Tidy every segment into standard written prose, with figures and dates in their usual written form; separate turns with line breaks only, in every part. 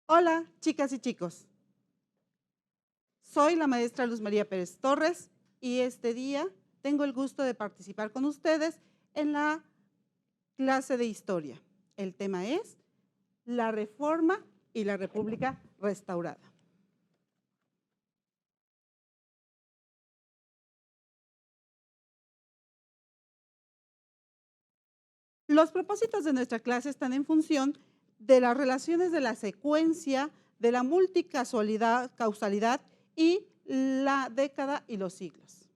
Hola, chicas y chicos. Soy la maestra Luz María Pérez Torres y este día tengo el gusto de participar con ustedes en la clase de historia. El tema es la Reforma y la República restaurada. Los propósitos de nuestra clase están en función de las relaciones de la secuencia, de la multicausalidad y la década y los siglos.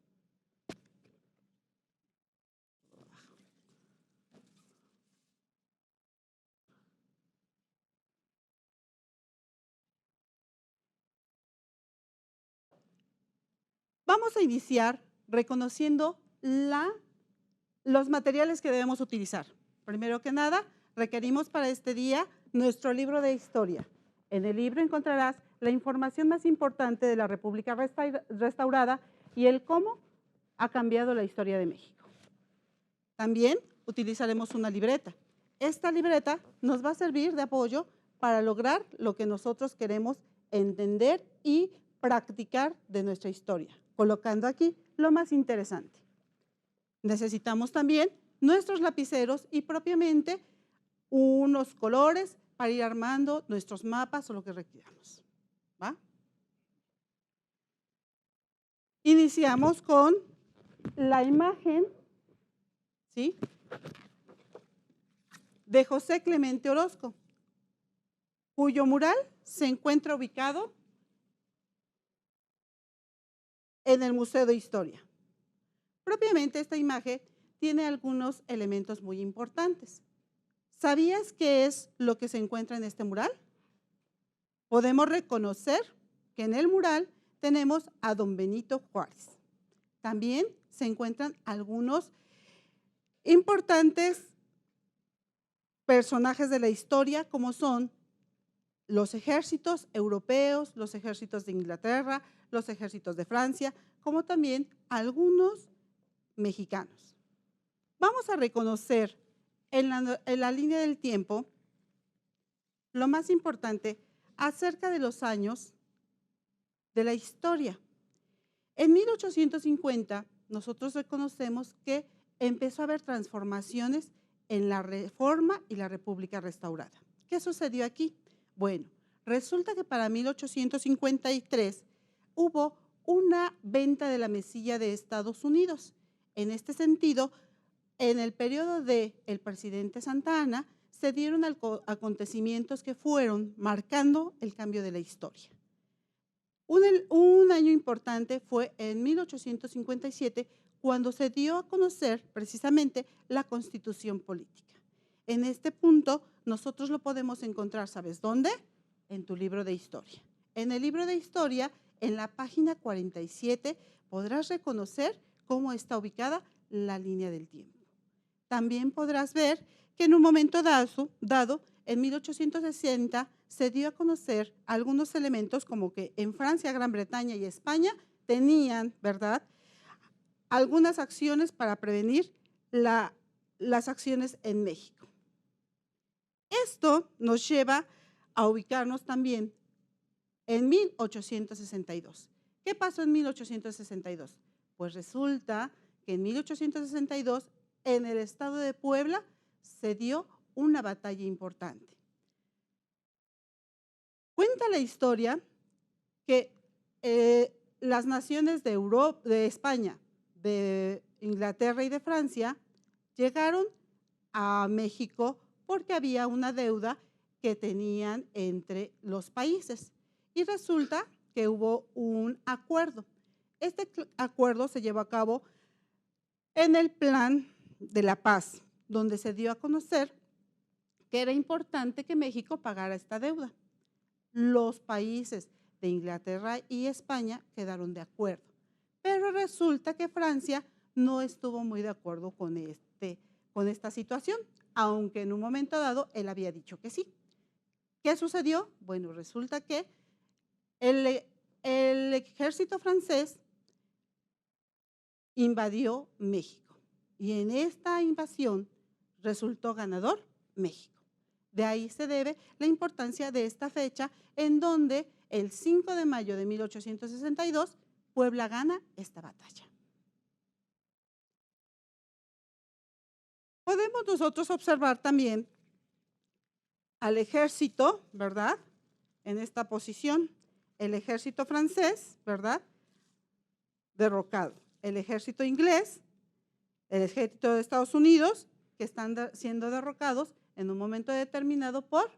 Vamos a iniciar reconociendo los materiales que debemos utilizar. Primero que nada, requerimos para este día nuestro libro de historia. En el libro encontrarás la información más importante de la República restaurada y el cómo ha cambiado la historia de México. También utilizaremos una libreta. Esta libreta nos va a servir de apoyo para lograr lo que nosotros queremos entender y practicar de nuestra historia, colocando aquí lo más interesante. Necesitamos también nuestros lapiceros y propiamente unos colores para ir armando nuestros mapas o lo que requiramos. ¿Va? Iniciamos con la imagen, ¿sí?, de José Clemente Orozco, cuyo mural se encuentra ubicado en el Museo de Historia. Propiamente esta imagen tiene algunos elementos muy importantes. ¿Sabías qué es lo que se encuentra en este mural? Podemos reconocer que en el mural tenemos a don Benito Juárez. También se encuentran algunos importantes personajes de la historia, como son los ejércitos europeos, los ejércitos de Inglaterra, los ejércitos de Francia, como también algunos mexicanos. Vamos a reconocer en la línea del tiempo lo más importante acerca de los años de la historia. En 1850 nosotros reconocemos que empezó a haber transformaciones en la Reforma y la República restaurada. ¿Qué sucedió aquí? Bueno, resulta que para 1853 hubo una venta de la mesilla de Estados Unidos. En este sentido, en el periodo del presidente Santa Anna, se dieron acontecimientos que fueron marcando el cambio de la historia. Un año importante fue en 1857, cuando se dio a conocer precisamente la Constitución Política. En este punto, nosotros lo podemos encontrar, ¿sabes dónde? En tu libro de historia. En el libro de historia, en la página 47, podrás reconocer cómo está ubicada la línea del tiempo. También podrás ver que en un momento dado, en 1860, se dio a conocer algunos elementos como que en Francia, Gran Bretaña y España tenían, ¿verdad?, algunas acciones para prevenir las acciones en México. Esto nos lleva a ubicarnos también en 1862. ¿Qué pasó en 1862? Pues resulta que en 1862, en el estado de Puebla, se dio una batalla importante. Cuenta la historia que las naciones de Europa, de España, de Inglaterra y de Francia llegaron a México porque había una deuda que tenían entre los países y resulta que hubo un acuerdo. Este acuerdo se llevó a cabo en el Plan de la Paz, donde se dio a conocer que era importante que México pagara esta deuda. Los países de Inglaterra y España quedaron de acuerdo, pero resulta que Francia no estuvo muy de acuerdo con esta situación, aunque en un momento dado él había dicho que sí. ¿Qué sucedió? Bueno, resulta que el ejército francés invadió México y en esta invasión resultó ganador México. De ahí se debe la importancia de esta fecha en donde el 5 de mayo de 1862 Puebla gana esta batalla. Podemos nosotros observar también al ejército, ¿verdad? En esta posición, el ejército francés, ¿verdad? Derrocado. El ejército inglés, el ejército de Estados Unidos, que están siendo derrocados en un momento determinado por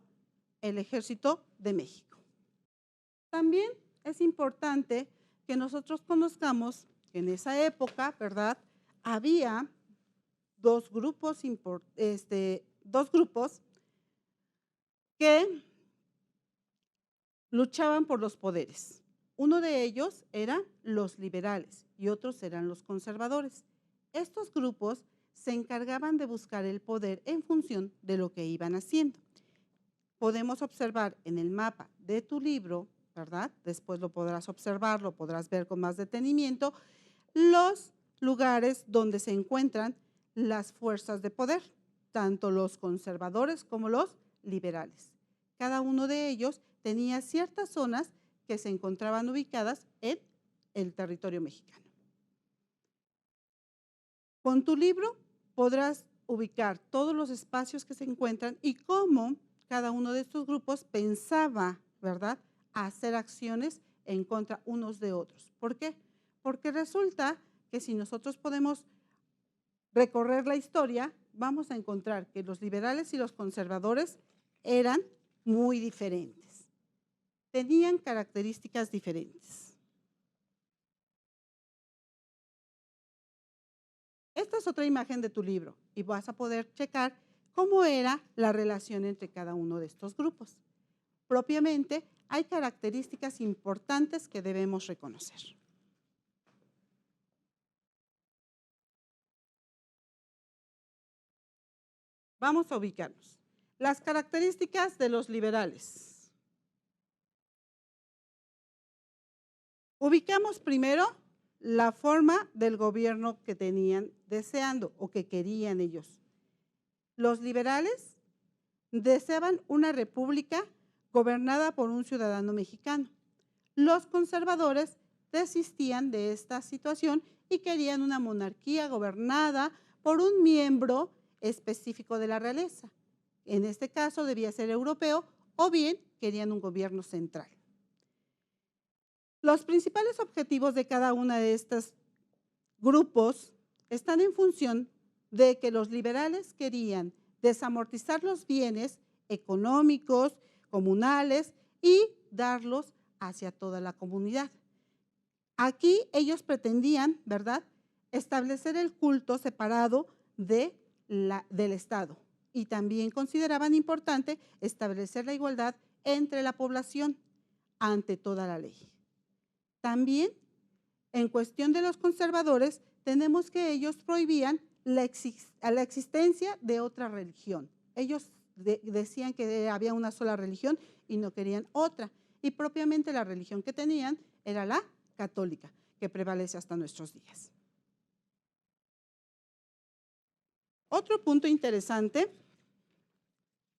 el ejército de México. También es importante que nosotros conozcamos que en esa época, ¿verdad? Había dos grupos que luchaban por los poderes. Uno de ellos eran los liberales y otros eran los conservadores. Estos grupos se encargaban de buscar el poder en función de lo que iban haciendo. Podemos observar en el mapa de tu libro, ¿verdad? Después lo podrás observar, lo podrás ver con más detenimiento, los lugares donde se encuentran las fuerzas de poder, tanto los conservadores como los liberales. Cada uno de ellos tenía ciertas zonas que se encontraban ubicadas en el territorio mexicano. Con tu libro podrás ubicar todos los espacios que se encuentran y cómo cada uno de estos grupos pensaba, ¿verdad?, hacer acciones en contra unos de otros. ¿Por qué? Porque resulta que si nosotros podemos recorrer la historia, vamos a encontrar que los liberales y los conservadores eran muy diferentes. Tenían características diferentes. Esta es otra imagen de tu libro y vas a poder checar cómo era la relación entre cada uno de estos grupos. Propiamente, hay características importantes que debemos reconocer. Vamos a ubicarnos. Las características de los liberales. Ubicamos primero la forma del gobierno que tenían deseando o que querían ellos. Los liberales deseaban una república gobernada por un ciudadano mexicano. Los conservadores desistían de esta situación y querían una monarquía gobernada por un miembro específico de la realeza. En este caso debía ser europeo o bien querían un gobierno central. Los principales objetivos de cada uno de estos grupos están en función de que los liberales querían desamortizar los bienes económicos, comunales y darlos hacia toda la comunidad. Aquí ellos pretendían, ¿verdad?, establecer el culto separado del Estado y también consideraban importante establecer la igualdad entre la población ante toda la ley. También, en cuestión de los conservadores, tenemos que ellos prohibían la existencia de otra religión. Ellos decían que había una sola religión y no querían otra. Y propiamente la religión que tenían era la católica, que prevalece hasta nuestros días. Otro punto interesante,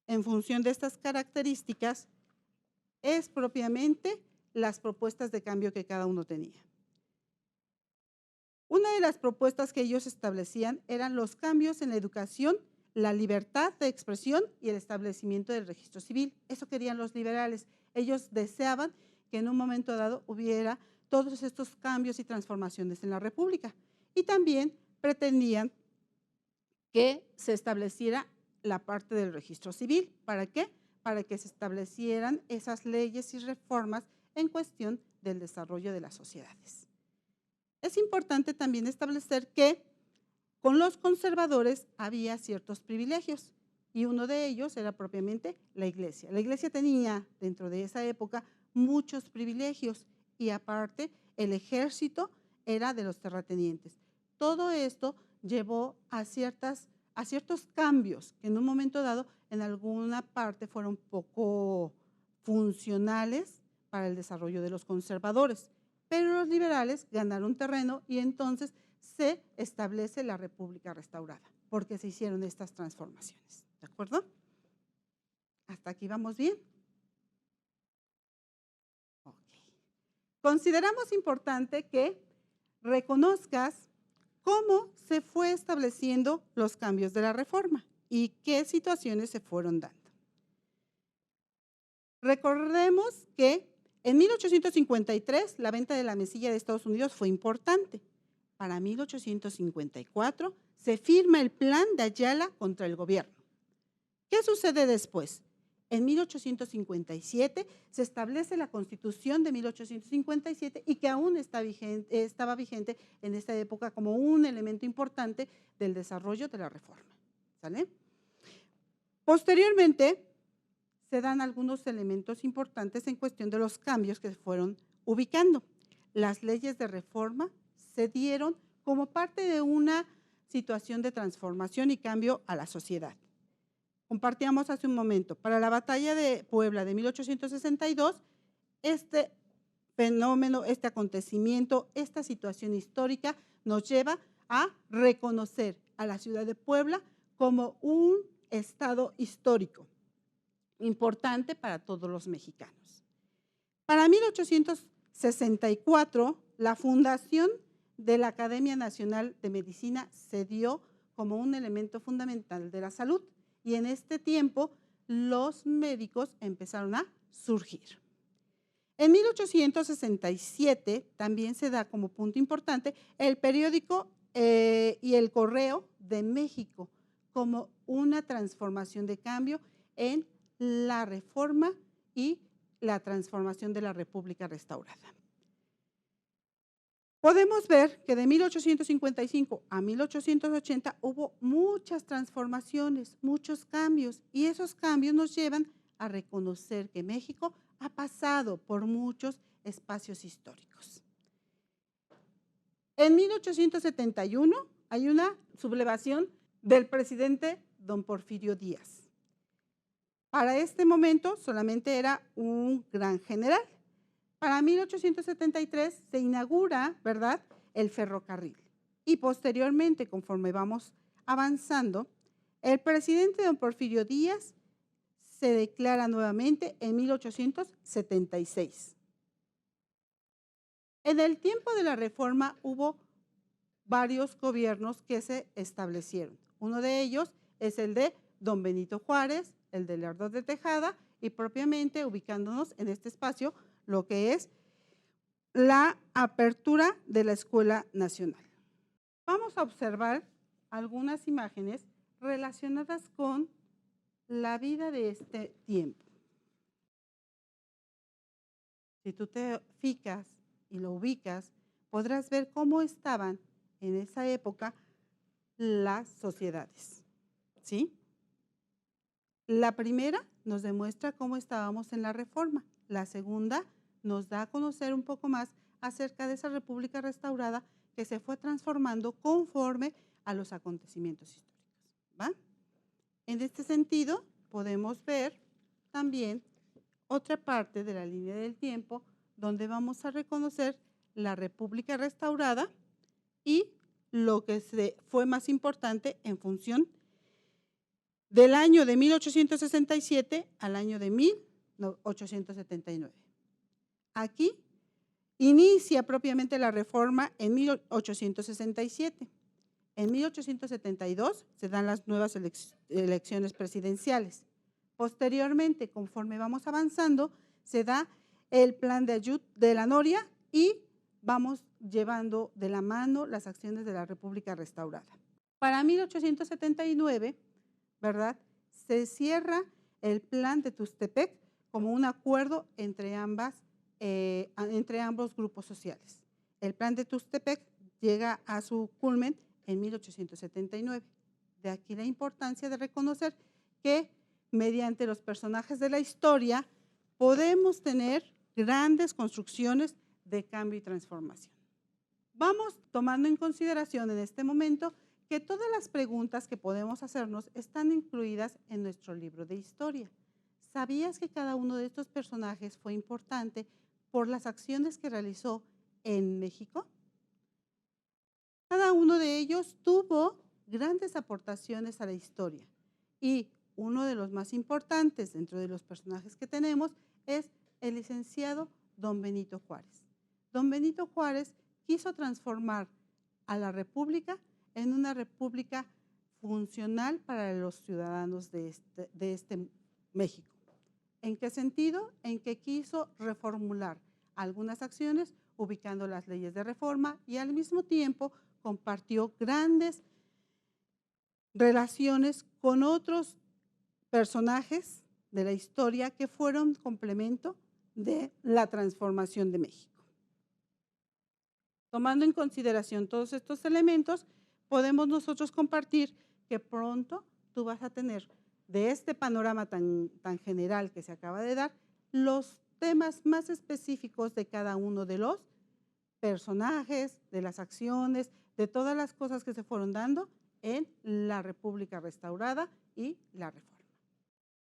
en función de estas características, es propiamente las propuestas de cambio que cada uno tenía. Una de las propuestas que ellos establecían eran los cambios en la educación, la libertad de expresión y el establecimiento del registro civil. Eso querían los liberales. Ellos deseaban que en un momento dado hubiera todos estos cambios y transformaciones en la República. Y también pretendían que se estableciera la parte del registro civil. ¿Para qué? Para que se establecieran esas leyes y reformas en cuestión del desarrollo de las sociedades. Es importante también establecer que con los conservadores había ciertos privilegios y uno de ellos era propiamente la iglesia. La iglesia tenía dentro de esa época muchos privilegios y aparte el ejército era de los terratenientes. Todo esto llevó a ciertos cambios que en un momento dado en alguna parte fueron poco funcionales para el desarrollo de los conservadores, pero los liberales ganaron terreno y entonces se establece la República restaurada, porque se hicieron estas transformaciones. ¿De acuerdo? ¿Hasta aquí vamos bien? Ok. Consideramos importante que reconozcas cómo se fue estableciendo los cambios de la reforma y qué situaciones se fueron dando. Recordemos que en 1853 la venta de la mesilla de Estados Unidos fue importante. Para 1854 se firma el Plan de Ayala contra el gobierno. ¿Qué sucede después? En 1857 se establece la Constitución de 1857 y que aún estaba vigente en esta época como un elemento importante del desarrollo de la reforma. ¿Sale? Posteriormente, se dan algunos elementos importantes en cuestión de los cambios que se fueron ubicando. Las leyes de reforma se dieron como parte de una situación de transformación y cambio a la sociedad. Compartíamos hace un momento, para la batalla de Puebla de 1862, este fenómeno, este acontecimiento, esta situación histórica nos lleva a reconocer a la ciudad de Puebla como un estado histórico importante para todos los mexicanos. Para 1864, la fundación de la Academia Nacional de Medicina se dio como un elemento fundamental de la salud y en este tiempo los médicos empezaron a surgir. En 1867 también se da como punto importante el periódico y el correo de México como una transformación de cambio en la reforma y la transformación de la República restaurada. Podemos ver que de 1855 a 1880 hubo muchas transformaciones, muchos cambios, y esos cambios nos llevan a reconocer que México ha pasado por muchos espacios históricos. En 1871 hay una sublevación del presidente don Porfirio Díaz. Para este momento solamente era un gran general. Para 1873 se inaugura, ¿verdad?, el ferrocarril. Y posteriormente, conforme vamos avanzando, el presidente don Porfirio Díaz se declara nuevamente en 1876. En el tiempo de la reforma hubo varios gobiernos que se establecieron. Uno de ellos es el de don Benito Juárez, el de Lerdo de Tejada y propiamente ubicándonos en este espacio lo que es la apertura de la Escuela Nacional. Vamos a observar algunas imágenes relacionadas con la vida de este tiempo. Si tú te fijas y lo ubicas, podrás ver cómo estaban en esa época las sociedades, ¿sí? La primera nos demuestra cómo estábamos en la reforma. La segunda nos da a conocer un poco más acerca de esa república restaurada que se fue transformando conforme a los acontecimientos históricos, ¿va? En este sentido, podemos ver también otra parte de la línea del tiempo donde vamos a reconocer la república restaurada y lo que fue más importante en función del año de 1867 al año de 1879. Aquí inicia propiamente la reforma en 1867. En 1872 se dan las nuevas elecciones presidenciales. Posteriormente, conforme vamos avanzando, se da el plan de ayuda de la Noria y vamos llevando de la mano las acciones de la República restaurada. Para 1879, ¿verdad?, se cierra el plan de Tustepec como un acuerdo entre ambos grupos sociales. El plan de Tustepec llega a su culmen en 1879. De aquí la importancia de reconocer que mediante los personajes de la historia podemos tener grandes construcciones de cambio y transformación. Vamos tomando en consideración en este momento que todas las preguntas que podemos hacernos están incluidas en nuestro libro de historia. ¿Sabías que cada uno de estos personajes fue importante por las acciones que realizó en México? Cada uno de ellos tuvo grandes aportaciones a la historia y uno de los más importantes dentro de los personajes que tenemos es el licenciado don Benito Juárez. Don Benito Juárez quiso transformar a la República en una república funcional para los ciudadanos de este México. ¿En qué sentido? En que quiso reformular algunas acciones ubicando las leyes de reforma y al mismo tiempo compartió grandes relaciones con otros personajes de la historia que fueron complemento de la transformación de México. Tomando en consideración todos estos elementos, podemos nosotros compartir que pronto tú vas a tener de este panorama tan general que se acaba de dar, los temas más específicos de cada uno de los personajes, de las acciones, de todas las cosas que se fueron dando en la República restaurada y la reforma.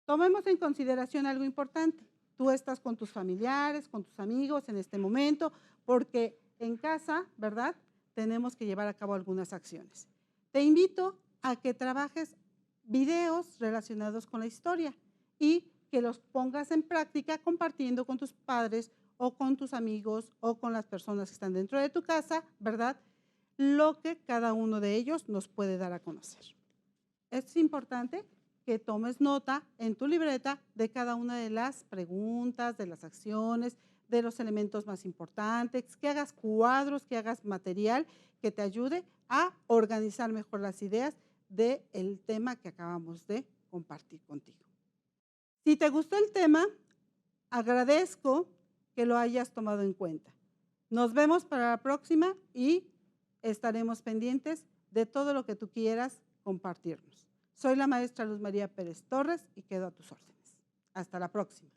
Tomemos en consideración algo importante. Tú estás con tus familiares, con tus amigos en este momento, porque en casa, ¿verdad?, tenemos que llevar a cabo algunas acciones. Te invito a que trabajes videos relacionados con la historia y que los pongas en práctica compartiendo con tus padres o con tus amigos o con las personas que están dentro de tu casa, ¿verdad?, lo que cada uno de ellos nos puede dar a conocer. Es importante que tomes nota en tu libreta de cada una de las preguntas, de las acciones, de los elementos más importantes, que hagas cuadros, que hagas material que te ayude a organizar mejor las ideas del tema que acabamos de compartir contigo. Si te gustó el tema, agradezco que lo hayas tomado en cuenta. Nos vemos para la próxima y estaremos pendientes de todo lo que tú quieras compartirnos. Soy la maestra Luz María Pérez Torres y quedo a tus órdenes. Hasta la próxima.